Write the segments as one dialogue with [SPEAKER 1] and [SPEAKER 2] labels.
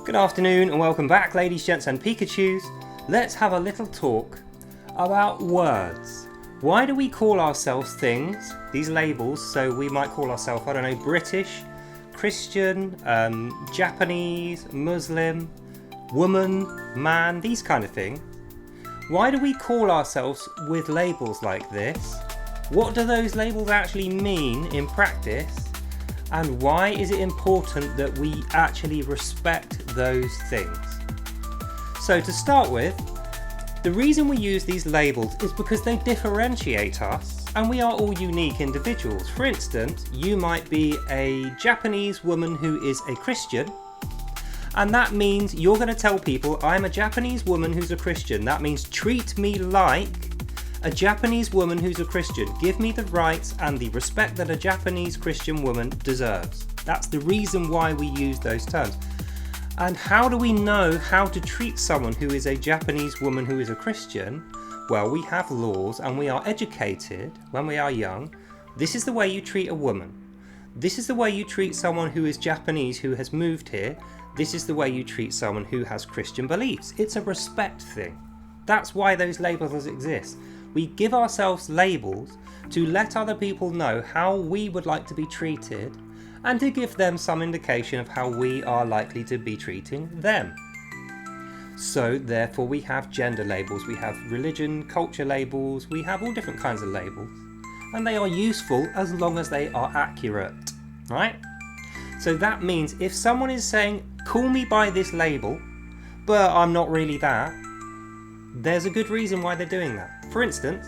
[SPEAKER 1] Good afternoon and welcome back, ladies, gents and Pikachus. Let's have a little talk about words. Why do we call ourselves things, these labels? So we might call ourselves, I don't know, British, Christian, Japanese, Muslim, woman, man, these kind of things. Why do we call ourselves with labels like this? What do those labels actually mean in practice? And why is it important that we actually respect those things? So to start with, the reason we use these labels is because they differentiate us and we are all unique individuals. For instance, you might be a Japanese woman who is a Christian, and that means you're going to tell people, I'm a Japanese woman who's a Christian. That means treat me like a Japanese woman who's a Christian. Give me the rights and the respect that a Japanese Christian woman deserves. That's the reason why we use those terms. And how do we know how to treat someone who is a Japanese woman who is a Christian? Well, we have laws and we are educated when we are young. This is the way you treat a woman. This is the way you treat someone who is Japanese who has moved here. This is the way you treat someone who has Christian beliefs. It's a respect thing. That's why those labels exist. We give ourselves labels to let other people know how we would like to be treated and to give them some indication of how we are likely to be treating them. So therefore we have gender labels, we have religion, culture labels, we have all different kinds of labels. And they are useful as long as they are accurate, right? So that means if someone is saying, call me by this label, but I'm not really that, there's a good reason why they're doing that. For instance,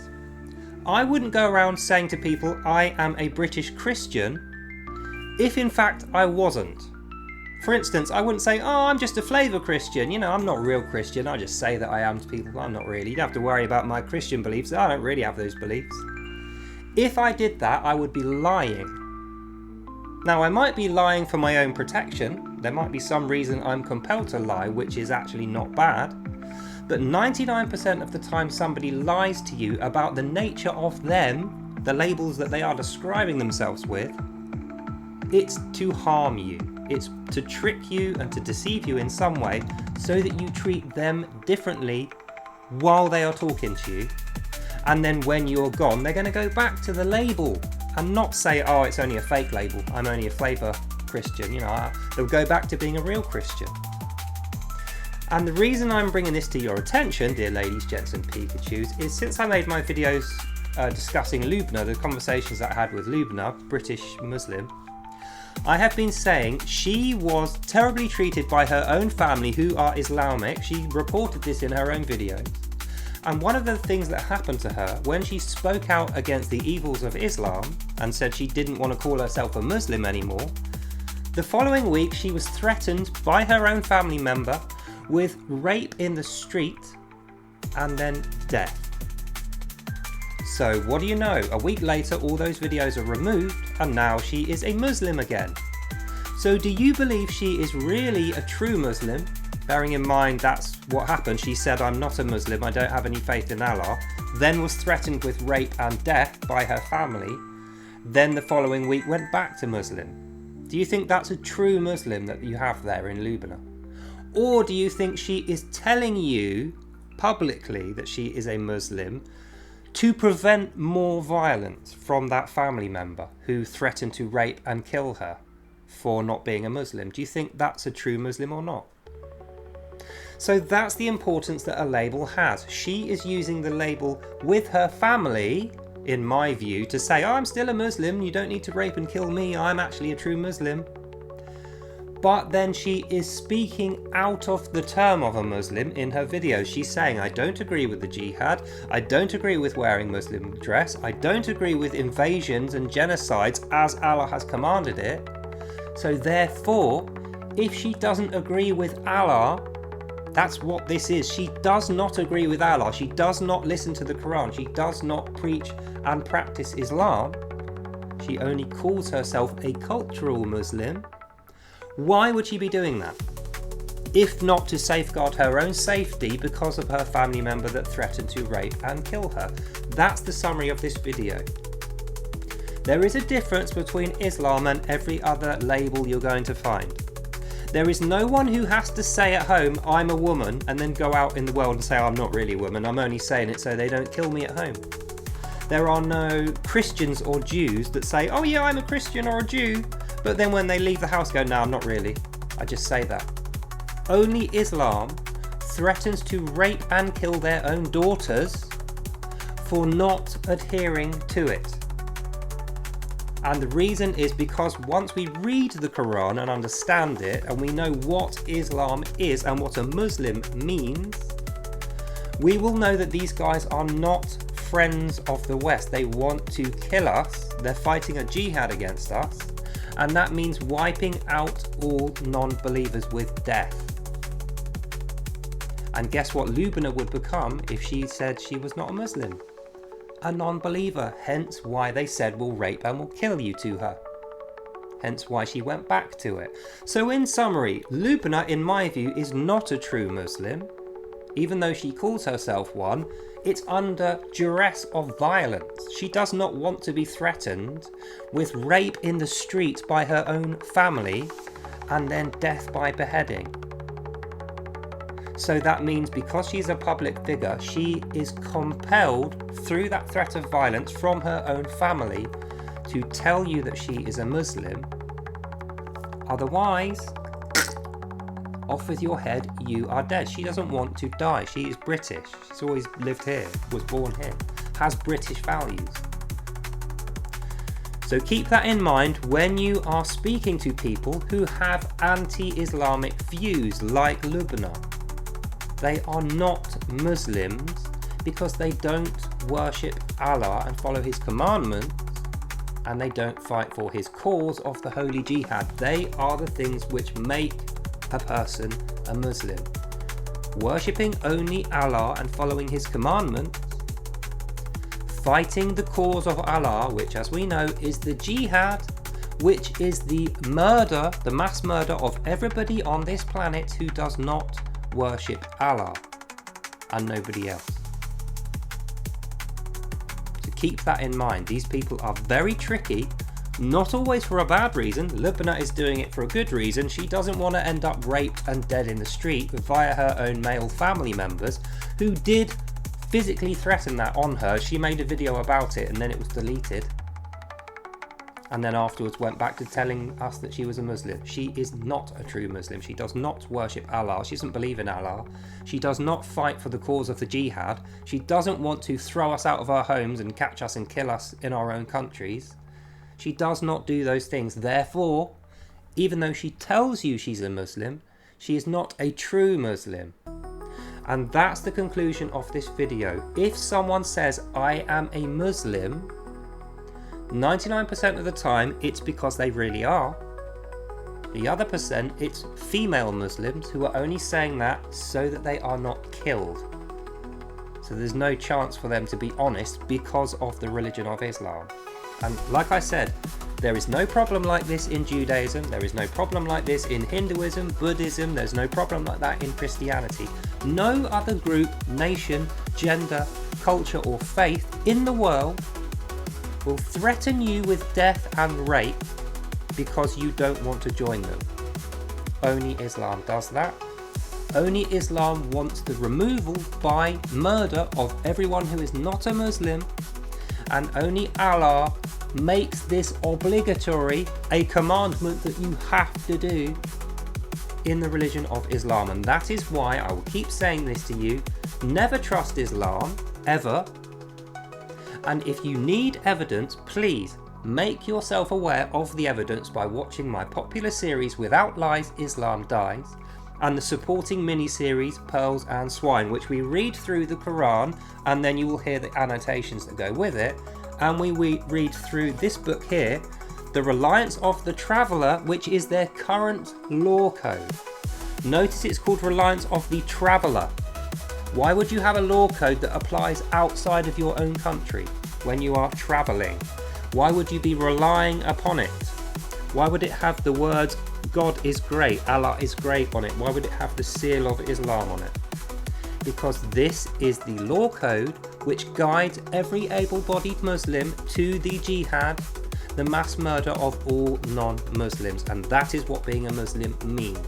[SPEAKER 1] I wouldn't go around saying to people, I am a British Christian, if in fact I wasn't. For instance, I wouldn't say, oh, I'm just a flavour Christian, I'm not a real Christian, I just say that I am to people, but I'm not really. You don't have to worry about my Christian beliefs, I don't really have those beliefs. If I did that, I would be lying. Now, I might be lying for my own protection. There might be some reason I'm compelled to lie, which is actually not bad. But 99% of the time somebody lies to you about the nature of them, the labels that they are describing themselves with, it's to harm you. It's to trick you and to deceive you in some way so that you treat them differently while they are talking to you. And then when you're gone, they're going to go back to the label and not say, oh, it's only a fake label, I'm only a flavour Christian. They'll go back to being a real Christian. And the reason I'm bringing this to your attention, dear ladies, gents and Pikachus, is since I made my videos discussing Lubna, the conversations that I had with Lubna, British Muslim, I have been saying she was terribly treated by her own family who are Islamic. She reported this in her own videos. And one of the things that happened to her when she spoke out against the evils of Islam and said she didn't want to call herself a Muslim anymore, the following week she was threatened by her own family member with rape in the street and then death. So what do you know? A week later all those videos are removed and now she is a Muslim again. So do you believe she is really a true Muslim? Bearing in mind that's what happened. She said, I'm not a Muslim, I don't have any faith in Allah, then was threatened with rape and death by her family, then the following week went back to Muslim. Do you think that's a true Muslim that you have there in Lubna? Or do you think she is telling you publicly that she is a Muslim to prevent more violence from that family member who threatened to rape and kill her for not being a Muslim? Do you think that's a true Muslim or not? So that's the importance that a label has. She is using the label with her family, in my view, to say, oh, I'm still a Muslim, you don't need to rape and kill me, I'm actually a true Muslim. But then she is speaking out of the term of a Muslim in her videos. She's saying, I don't agree with the jihad, I don't agree with wearing Muslim dress, I don't agree with invasions and genocides as Allah has commanded it. So therefore, if she doesn't agree with Allah, that's what this is. She does not agree with Allah. She does not listen to the Quran. She does not preach and practice Islam. She only calls herself a cultural Muslim. Why would she be doing that? If not to safeguard her own safety because of her family member that threatened to rape and kill her. That's the summary of this video. There is a difference between Islam and every other label you're going to find. There is no one who has to say at home, I'm a woman, and then go out in the world and say, I'm not really a woman, I'm only saying it so they don't kill me at home. There are no Christians or Jews that say, oh yeah, I'm a Christian or a Jew, but then when they leave the house go, no, I'm not really. I just say that. Only Islam threatens to rape and kill their own daughters for not adhering to it. And the reason is because once we read the Quran and understand it, and we know what Islam is and what a Muslim means, we will know that these guys are not friends of the West. They want to kill us. They're fighting a jihad against us, and that means wiping out all non-believers with death. And guess what Lubna would become if she said she was not a Muslim? A non-believer, hence why they said we'll rape and we'll kill you to her. Hence why she went back to it. So in summary, Lubna, in my view, is not a true Muslim. Even though she calls herself one, it's under duress of violence. She does not want to be threatened with rape in the streets by her own family and then death by beheading. So that means because she's a public figure, she is compelled through that threat of violence from her own family to tell you that she is a Muslim. Otherwise, off with your head, you are dead. She doesn't want to die. She is British. She's always lived here, was born here, has British values. So keep that in mind when you are speaking to people who have anti-Islamic views like Lubna. They are not Muslims because they don't worship Allah and follow his commandments, and they don't fight for his cause of the holy jihad. They are the things which make a person a Muslim. Worshipping only Allah and following his commandments, fighting the cause of Allah, which as we know is the jihad, which is the murder, the mass murder of everybody on this planet who does not worship Allah and nobody else. So keep that in mind. These people are very tricky, not always for a bad reason. Lubna is doing it for a good reason. She doesn't want to end up raped and dead in the street via her own male family members who did physically threaten that on her. She made a video about it and then it was deleted. And then afterwards went back to telling us that she was a Muslim. She is not a true Muslim. She does not worship Allah. She doesn't believe in Allah. She does not fight for the cause of the jihad. She doesn't want to throw us out of our homes and catch us and kill us in our own countries. She does not do those things. Therefore, even though she tells you she's a Muslim, she is not a true Muslim. And that's the conclusion of this video. If someone says, I am a Muslim, 99% of the time, it's because they really are. The other percent, it's female Muslims who are only saying that so that they are not killed. So there's no chance for them to be honest because of the religion of Islam. And like I said, there is no problem like this in Judaism, there is no problem like this in Hinduism, Buddhism, there's no problem like that in Christianity. No other group, nation, gender, culture or faith in the world will threaten you with death and rape because you don't want to join them. Only Islam does that. Only Islam wants the removal by murder of everyone who is not a Muslim, and only Allah makes this obligatory, a commandment that you have to do in the religion of Islam. And that is why I will keep saying this to you: never trust Islam, ever. And if you need evidence, please make yourself aware of the evidence by watching my popular series Without Lies, Islam Dies, and the supporting mini-series Pearls and Swine, which we read through the Quran and then you will hear the annotations that go with it. And we read through this book here, The Reliance of the Traveller, which is their current law code. Notice it's called Reliance of the Traveller. Why would you have a law code that applies outside of your own country when you are travelling? Why would you be relying upon it? Why would it have the words God is great, Allah is great on it? Why would it have the seal of Islam on it? Because this is the law code which guides every able-bodied Muslim to the jihad, the mass murder of all non-Muslims, and that is what being a Muslim means.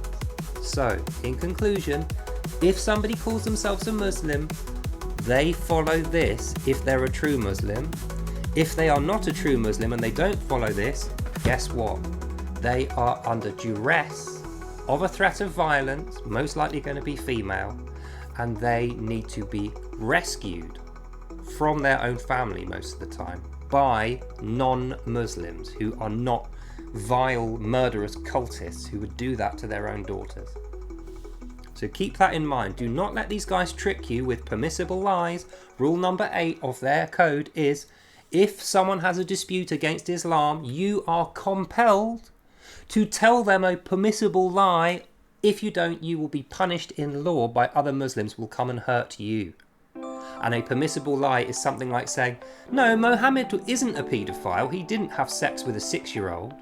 [SPEAKER 1] So, in conclusion, if somebody calls themselves a Muslim, they follow this if they're a true Muslim. If they are not a true Muslim and they don't follow this, guess what? They are under duress of a threat of violence, most likely going to be female, and they need to be rescued from their own family most of the time by non-Muslims who are not vile, murderous cultists who would do that to their own daughters. So keep that in mind. Do not let these guys trick you with permissible lies. Rule number 8 of their code is, if someone has a dispute against Islam, you are compelled to tell them a permissible lie. If you don't, you will be punished in law by other Muslims who will come and hurt you. And a permissible lie is something like saying, no, Mohammed isn't a paedophile, he didn't have sex with a 6-year-old.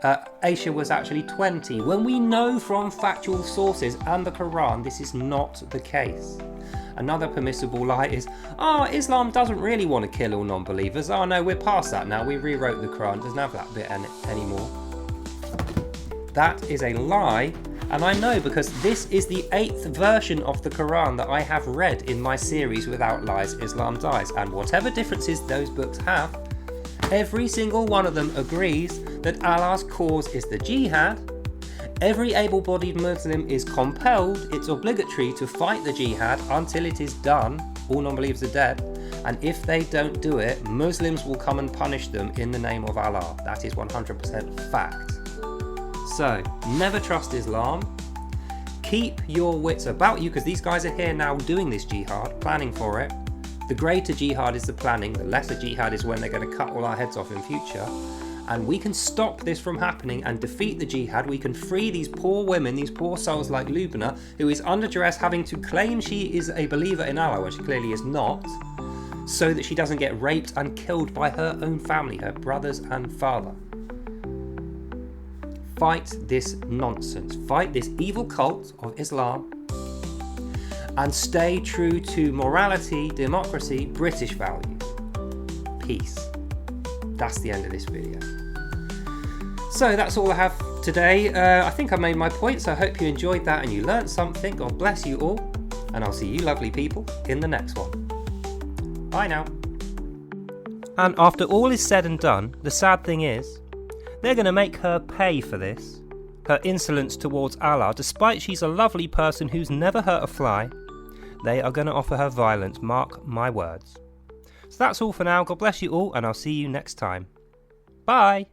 [SPEAKER 1] Aisha was actually 20, when we know from factual sources and the Quran this is not the case. Another permissible lie is, Islam doesn't really want to kill all non-believers. Oh no, we're past that now, we rewrote the Quran, doesn't have that bit anymore. That is a lie, and I know because this is the 8th version of the Quran that I have read in my series Without Lies, Islam Dies, and whatever differences those books have, every single one of them agrees that Allah's cause is the jihad. Every able-bodied Muslim is compelled, it's obligatory to fight the jihad until it is done, all non-believers are dead, and if they don't do it, Muslims will come and punish them in the name of Allah. That is 100% fact. So, never trust Islam. Keep your wits about you, because these guys are here now doing this jihad, planning for it. The greater jihad is the planning, the lesser jihad is when they're going to cut all our heads off in future. And we can stop this from happening and defeat the jihad. We can free these poor women, these poor souls like Lubna, who is under duress having to claim she is a believer in Allah, which she clearly is not, so that she doesn't get raped and killed by her own family, her brothers and father. Fight this nonsense. Fight this evil cult of Islam and stay true to morality, democracy, British values. Peace. That's the end of this video. So that's all I have today. I think I made my point, so I hope you enjoyed that and you learned something. God bless you all, and I'll see you lovely people in the next one. Bye now. And after all is said and done, the sad thing is, they're going to make her pay for this. Her insolence towards Allah, despite she's a lovely person who's never hurt a fly, they are going to offer her violence, mark my words. So that's all for now. God bless you all, and I'll see you next time. Bye!